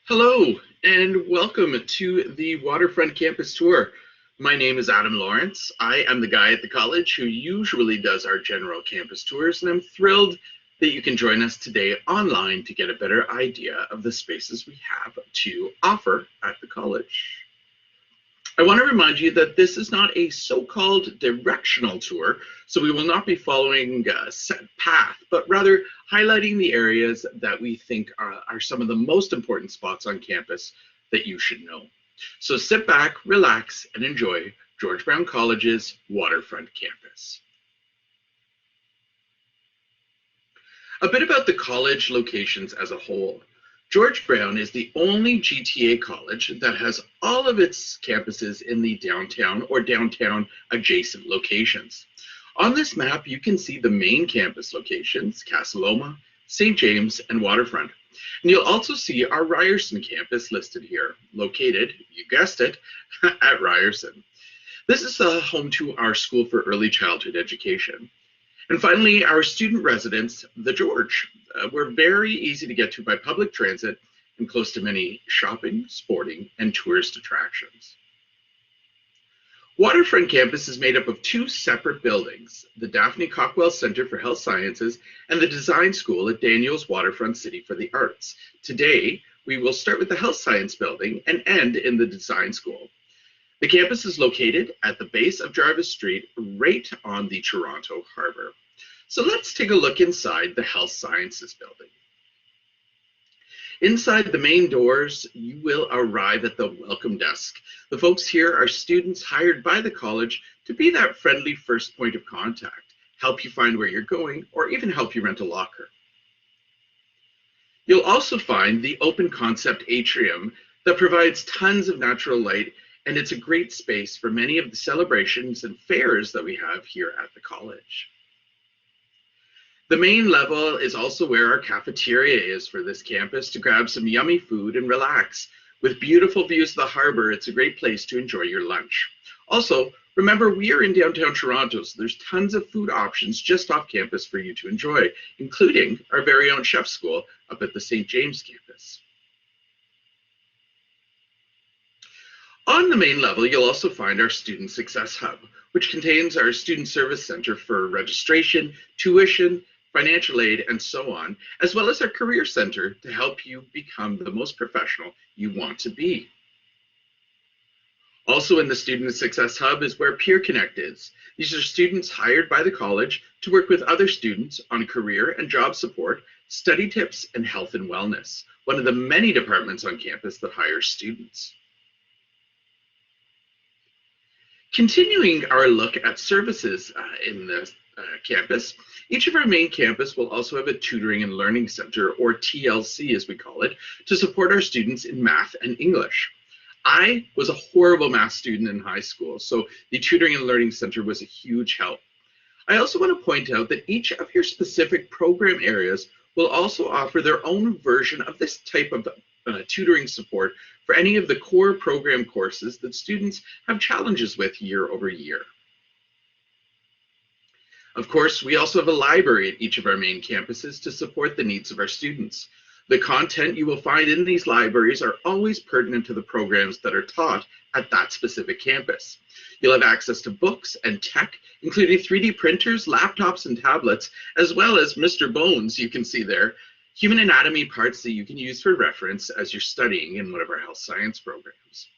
Hello, and welcome to the Waterfront Campus Tour. My name is Adam Lawrence. I am the guy at the college who usually does our general campus tours, and I'm thrilled that you can join us today online to get a better idea of the spaces we have to offer at the college. I want to remind you that this is not a so-called directional tour, so we will not be following a set path, but rather highlighting the areas that we think are some of the most important spots on campus that you should know. So sit back, relax, and enjoy George Brown College's Waterfront Campus. A bit about the college locations as a whole. George Brown is the only GTA college that has all of its campuses in the downtown or downtown adjacent locations. On this map, you can see the main campus locations, Casa Loma, St. James, and Waterfront. And you'll also see our Ryerson campus listed here, located, you guessed it, at Ryerson. This is home to our School for Early Childhood Education. And finally, our student residence, the George. We're very easy to get to by public transit and close to many shopping, sporting, and tourist attractions. Waterfront Campus is made up of two separate buildings, the Daphne Cockwell Center for Health Sciences and the Design School at Daniels Waterfront City for the Arts. Today, we will start with the Health Science Building and end in the Design School. The campus is located at the base of Jarvis Street, right on the Toronto Harbour. So let's take a look inside the Health Sciences Building. Inside the main doors, you will arrive at the welcome desk. The folks here are students hired by the college to be that friendly first point of contact, help you find where you're going, or even help you rent a locker. You'll also find the open concept Atrium that provides tons of natural light, and it's a great space for many of the celebrations and fairs that we have here at the college. The main level is also where our cafeteria is for this campus to grab some yummy food and relax. With beautiful views of the harbor, it's a great place to enjoy your lunch. Also, remember, we are in downtown Toronto, so there's tons of food options just off campus for you to enjoy, including our very own chef school up at the St. James campus. On the main level, you'll also find our Student Success Hub, which contains our Student Service Center for registration, tuition, financial aid, and so on, as well as our Career Center to help you become the most professional you want to be. Also in the Student Success Hub is where PeerConnect is. These are students hired by the college to work with other students on career and job support, study tips, and health and wellness, one of the many departments on campus that hires students. Continuing our look at services in the campus, each of our main campus will also have a tutoring and learning center, or TLC as we call it, to support our students in math and English. I was a horrible math student in high school, so the tutoring and learning center was a huge help. I also want to point out that each of your specific program areas will also offer their own version of this type of tutoring support for any of the core program courses that students have challenges with year over year. Of course, we also have a library at each of our main campuses to support the needs of our students. The content you will find in these libraries are always pertinent to the programs that are taught at that specific campus. You'll have access to books and tech, including 3D printers, laptops, and tablets, as well as Mr. Bones, you can see there, human anatomy parts that you can use for reference as you're studying in one of our health science programs.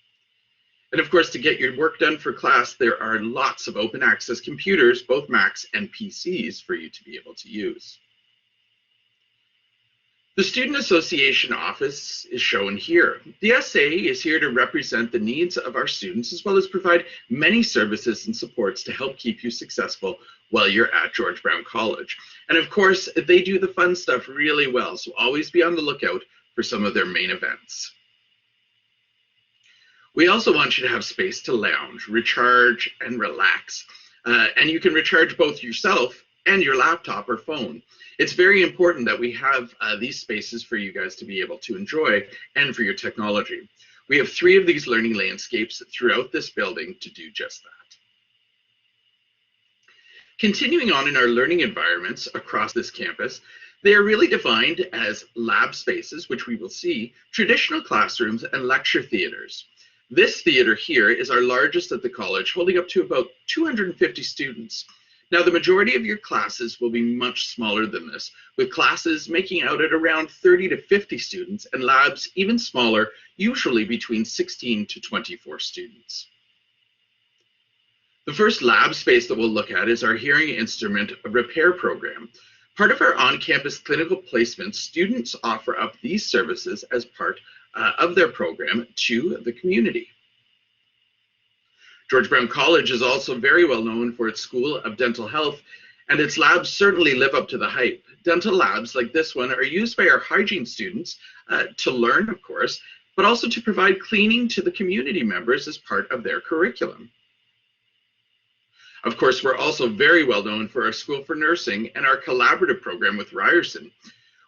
And of course, to get your work done for class, there are lots of open access computers, both Macs and PCs, for you to be able to use. The Student Association office is shown here. The SA is here to represent the needs of our students, as well as provide many services and supports to help keep you successful while you're at George Brown College. And of course, they do the fun stuff really well, so always be on the lookout for some of their main events. We also want you to have space to lounge, recharge, and relax. And you can recharge both yourself and your laptop or phone. It's very important that we have these spaces for you guys to be able to enjoy and for your technology. We have 3 of these learning landscapes throughout this building to do just that. Continuing on in our learning environments across this campus, They are really defined as lab spaces, which we will see, traditional classrooms, and lecture theaters. This theater here is our largest at the college, holding up to about 250 students. Now, the majority of your classes will be much smaller than this, with classes making out at around 30 to 50 students, and labs even smaller, usually between 16 to 24 students. The first lab space that we'll look at is our hearing instrument repair program. Part of our on-campus clinical placements, students offer up these services as part of their program to the community. George Brown College is also very well known for its School of Dental Health, and its labs certainly live up to the hype. Dental labs like this one are used by our hygiene students to learn, of course, but also to provide cleaning to the community members as part of their curriculum. Of course, we're also very well known for our School for Nursing and our collaborative program with Ryerson.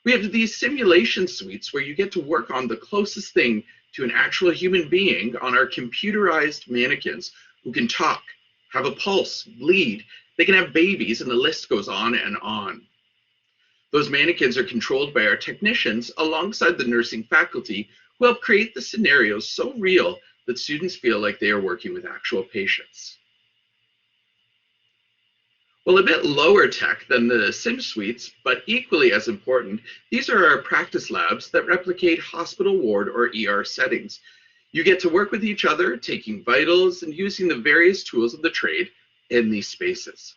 We have these simulation suites where you get to work on the closest thing to an actual human being on our computerized mannequins who can talk, have a pulse, bleed, they can have babies, and the list goes on and on. Those mannequins are controlled by our technicians alongside the nursing faculty who help create the scenarios so real that students feel like they are working with actual patients. Well, a bit lower tech than the sim suites, but equally as important, these are our practice labs that replicate hospital ward or ER settings. You get to work with each other, taking vitals and using the various tools of the trade in these spaces.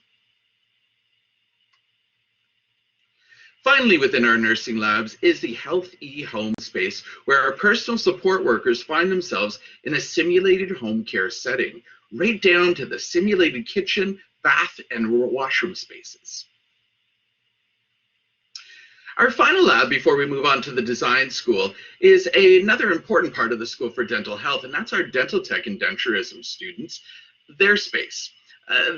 Finally, within our nursing labs is the Health E-Home space, where our personal support workers find themselves in a simulated home care setting, right down to the simulated kitchen, bath, and washroom spaces. Our final lab before we move on to the design school is another important part of the School for Dental Health, and that's our dental tech and denturism students, their space.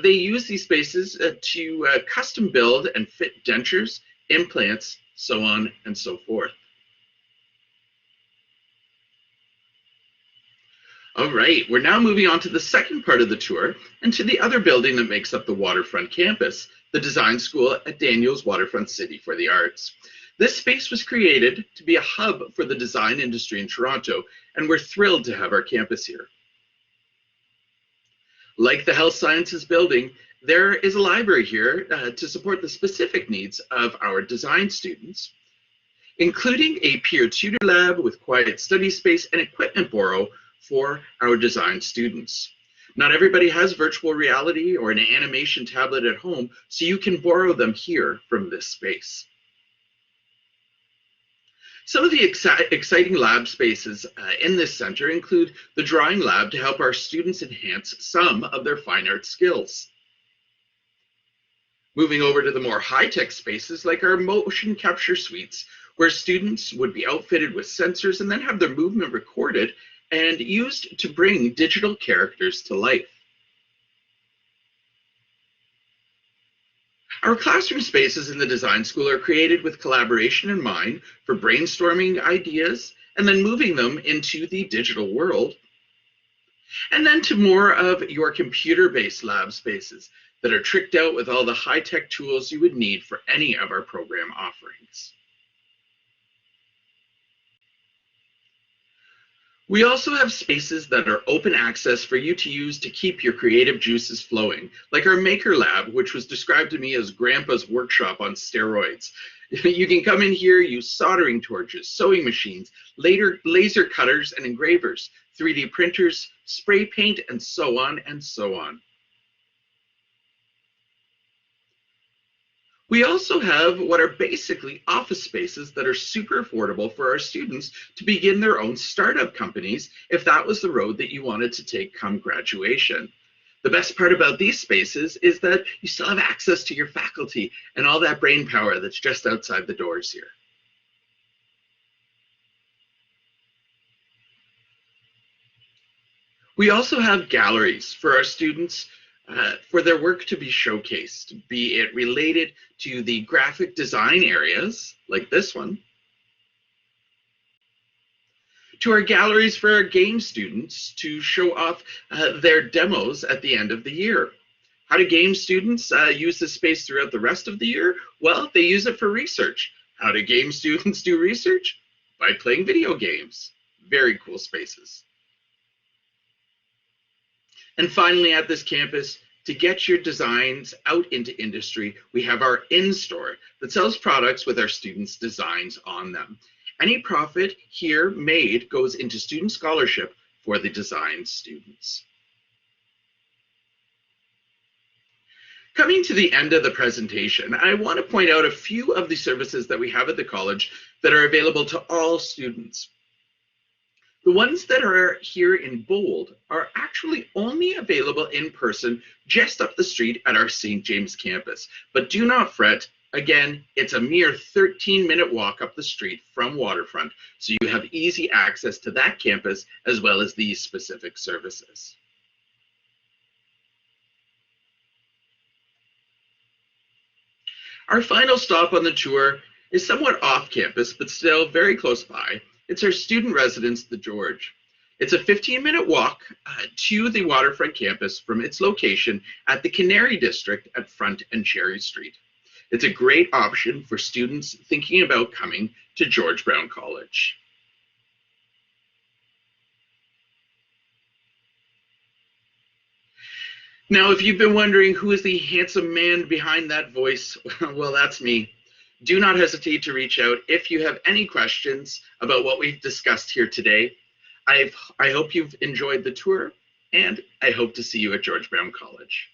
They use these spaces to custom build and fit dentures, implants, so on and so forth. All right, we're now moving on to the second part of the tour and to the other building that makes up the Waterfront Campus, the Design School at Daniels Waterfront City for the Arts. This space was created to be a hub for the design industry in Toronto, and we're thrilled to have our campus here. Like the Health Sciences building, there is a library here to support the specific needs of our design students, including a peer tutor lab with quiet study space and equipment borrow for our design students. Not everybody has virtual reality or an animation tablet at home, so you can borrow them here from this space. Some of the exciting lab spaces in this center include the drawing lab to help our students enhance some of their fine art skills. Moving over to the more high-tech spaces like our motion capture suites, where students would be outfitted with sensors and then have their movement recorded and used to bring digital characters to life. Our classroom spaces in the design school are created with collaboration in mind for brainstorming ideas and then moving them into the digital world. And then to more of your computer-based lab spaces that are tricked out with all the high-tech tools you would need for any of our program offerings. We also have spaces that are open access for you to use to keep your creative juices flowing, like our Maker Lab, which was described to me as Grandpa's workshop on steroids. You can come in here, use soldering torches, sewing machines, laser cutters and engravers, 3D printers, spray paint, and so on and so on. We also have what are basically office spaces that are super affordable for our students to begin their own startup companies if that was the road that you wanted to take come graduation. The best part about these spaces is that you still have access to your faculty and all that brain power that's just outside the doors here. We also have galleries for our students for their work to be showcased, be it related to the graphic design areas, like this one, to our galleries for our game students to show off their demos at the end of the year. How do game students use this space throughout the rest of the year? Well, they use it for research. How do game students do research? By playing video games. Very cool spaces. And finally, at this campus, to get your designs out into industry, we have our in-store that sells products with our students' designs on them. Any profit here made goes into student scholarship for the design students. Coming to the end of the presentation, I want to point out a few of the services that we have at the college that are available to all students. The ones that are here in bold are actually only available in person just up the street at our St. James campus. But do not fret, again, it's a mere 13-minute walk up the street from Waterfront, so you have easy access to that campus as well as these specific services. Our final stop on the tour is somewhat off campus, but still very close by. It's our student residence, the George. It's a 15-minute walk to the Waterfront campus from its location at the Canary District at Front and Cherry Street. It's a great option for students thinking about coming to George Brown College. Now, if you've been wondering who is the handsome man behind that voice, well, that's me. Do not hesitate to reach out if you have any questions about what we've discussed here today. I hope you've enjoyed the tour, and I hope to see you at George Brown College.